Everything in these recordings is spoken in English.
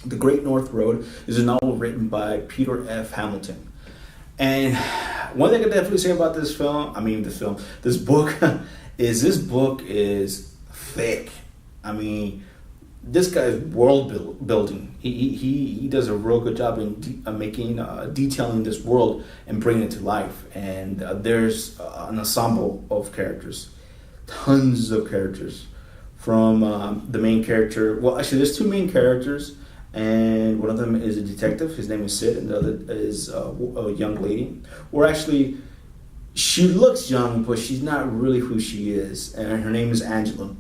The Great North Road is a novel written by Peter F. Hamilton. And one thing I can definitely say about this book, this book is thick. I mean, this guy's world building. He does a real good job in detailing this world and bringing it to life. And there's an ensemble of characters, tons of characters, from the main character. Well, actually, there's two main characters, and one of them is a detective. His name is Sid, and the other is a young lady. Or actually, she looks young, but she's not really who she is, and her name is Angela.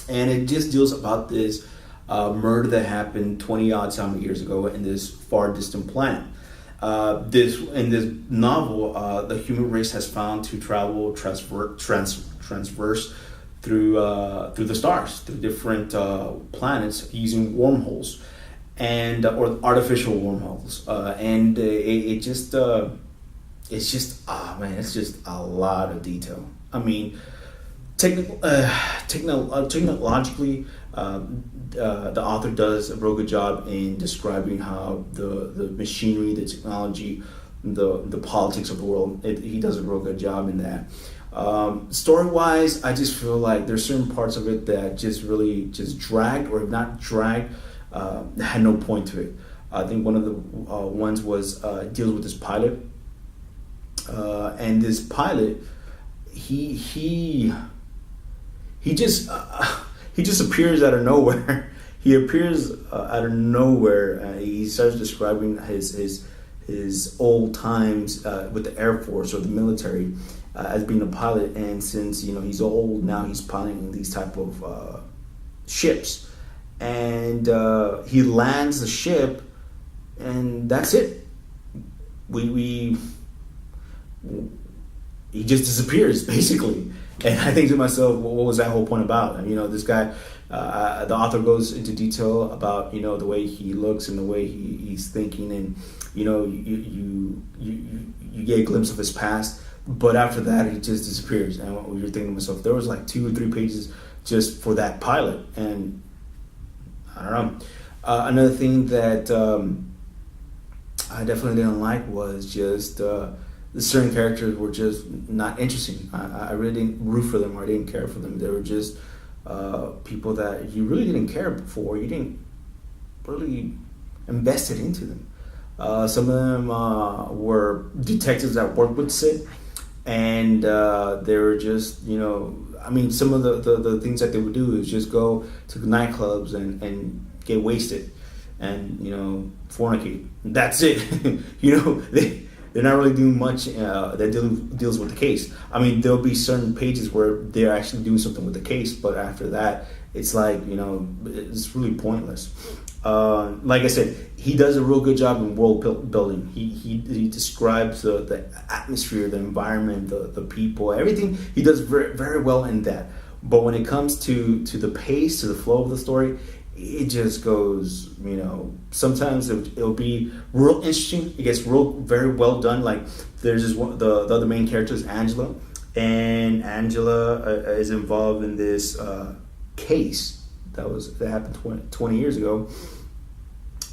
And it just deals about this murder that happened 20 odd some years ago in this far distant planet. In this novel, the human race has found to travel transverse through the stars, through different planets using wormholes or artificial wormholes, and it's just a lot of detail. I mean, technologically, the author does a real good job in describing how the machinery, the technology, the politics of the world. He does a real good job in that. Story-wise, I just feel like there's certain parts of it that just really just dragged, or if not dragged, had no point to it. I think one of the ones was deals with this pilot, and this pilot, he just appears out of nowhere. He appears out of nowhere. He starts describing his old times with the Air Force or the military as being a pilot, and since he's old now, he's piloting these type of ships, and he lands the ship, and that's it. He just disappears basically. And I think to myself, what was that whole point about? And, this guy, the author goes into detail about the way he looks and the way he's thinking, and you get a glimpse of his past, but after that he just disappears. And you're thinking to myself, there was like 2 or 3 pages just for that pilot, and I don't know. Another thing that I definitely didn't like was just certain characters were just not interesting. I really didn't root for them, or I didn't care for them. They were just people that you really didn't care for. You didn't really invested into them. Some of them were detectives that worked with Sid, and they were just, some of the things that they would do is just go to nightclubs and get wasted and, fornicate. That's it. They're not really doing much that deals with the case. I mean, there'll be certain pages where they're actually doing something with the case, but after that, it's like, it's really pointless. Like I said, he does a real good job in world building. He describes the atmosphere, the environment, the people, everything. He does very, very well in that. But when it comes to the pace, to the flow of the story, it just goes, sometimes it'll be real interesting. It gets very well done. Like there's this one, the other main character is Angela, and Angela is involved in this case that happened 20 years ago,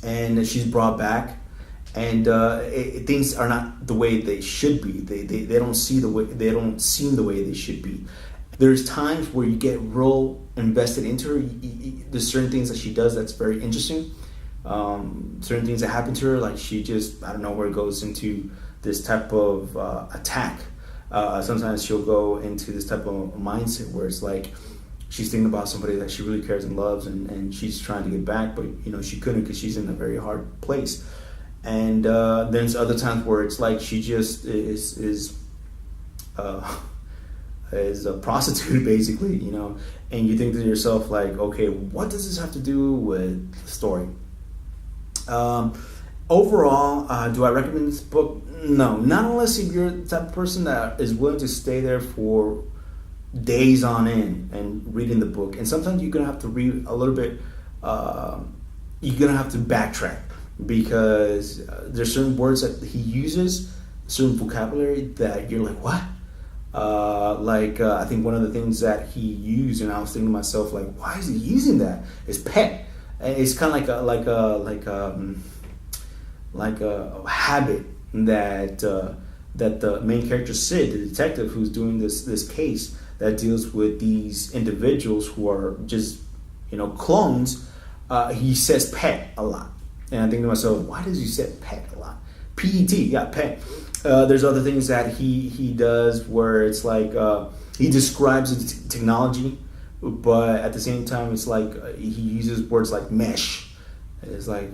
and she's brought back, and things are not the way they should be. They don't seem the way they should be. There's times where you get real invested into her. There's certain things that she does that's very interesting. Certain things that happen to her, like she just, I don't know, where it goes into this type of attack. Sometimes she'll go into this type of mindset where it's like she's thinking about somebody that she really cares and loves, and she's trying to get back, but she couldn't because she's in a very hard place. And there's other times where it's like she just is a prostitute basically, and you think to yourself like, okay, what does this have to do with the story? Overall, do I recommend this book? No, not unless if you're the type of person that is willing to stay there for days on end and reading the book. And sometimes you're gonna have to read a little bit. You're gonna have to backtrack because there's certain words that he uses, certain vocabulary that you're like, what? I think one of the things that he used, and I was thinking to myself, like, why is he using that? Is pet. It's kind of like a habit that that the main character Sid, the detective who's doing this case that deals with these individuals who are just clones. He says pet a lot, and I think to myself, why does he say pet a lot? P-E-T, yeah, pet. There's other things that he does where it's like he describes the technology, but at the same time it's like he uses words like mesh. It's like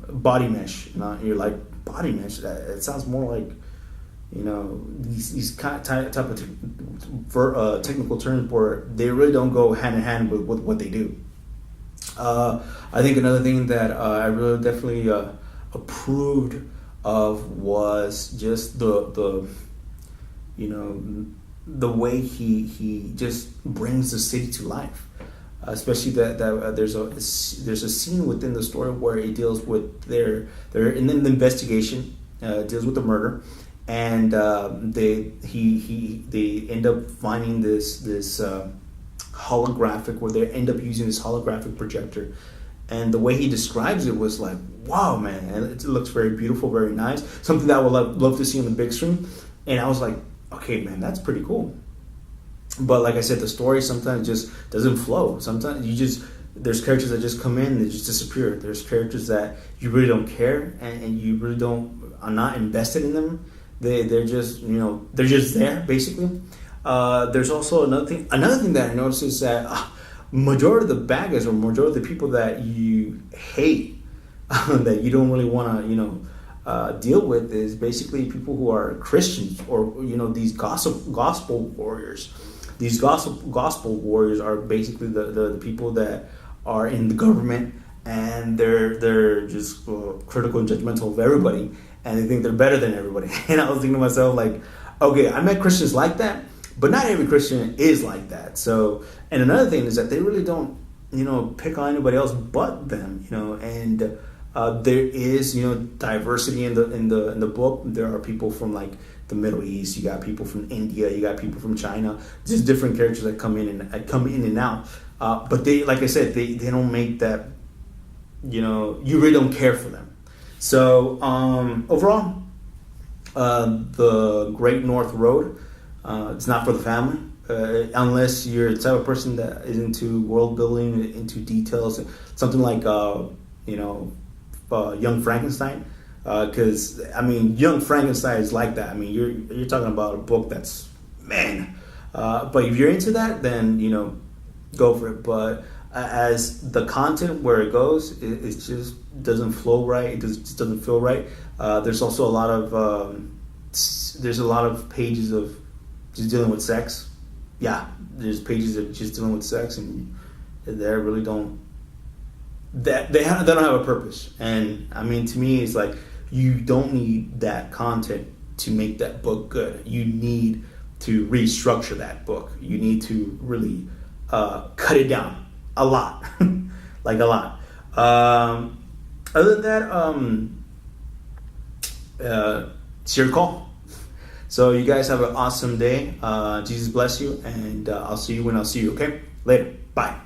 body mesh. You're like, body mesh? It sounds more like these kind of type of technical terms where they really don't go hand in hand with what they do. I think another thing that I really definitely approved of was just the way he just brings the city to life. Especially that there's a scene within the story where it deals with their in the investigation, deals with the murder, and they end up finding this holographic, where they end up using this holographic projector, and the way he describes it was like, wow, man, and it looks very beautiful, very nice, something that I would love to see on the big screen. And I was like, okay, man, that's pretty cool. But like I said, the story sometimes just doesn't flow. Sometimes there's characters that just come in and they just disappear. There's characters that you really don't care, and you really are not invested in them. They're just they're just there basically. There's also another thing that I noticed is that majority of the bad guys, or majority of the people that you hate, that you don't really want to deal with, is basically people who are Christians, or these gospel warriors. These gospel warriors are basically the people that are in the government, and they're just critical and judgmental of everybody, and they think they're better than everybody. And I was thinking to myself, like, okay, I met Christians like that, but not every Christian is like that. So, and another thing is that they really don't, pick on anybody else but them, and there is, diversity in the book. There are people from like the Middle East. You got people from India. You got people from China. Just different characters that come in and out. But they, like I said, they don't make that. You really don't care for them. So overall, the Great North Road. It's not for the family, unless you're the type of person that is into world building, into details, something like Young Frankenstein. Because Young Frankenstein is like that. You're talking about a book that's, man. But if you're into that, then go for it. But as the content where it goes, it just doesn't flow right. It just doesn't feel right. There's also a lot of pages of just dealing with sex. Yeah, there's pages of just dealing with sex, and they really don't. They don't have a purpose. And to me, it's like, you don't need that content to make that book good. You need to restructure that book. You need to really cut it down a lot, like a lot. Other than that, it's your call. So you guys have an awesome day. Jesus bless you, and I'll see you when I'll see you, okay? Later. Bye.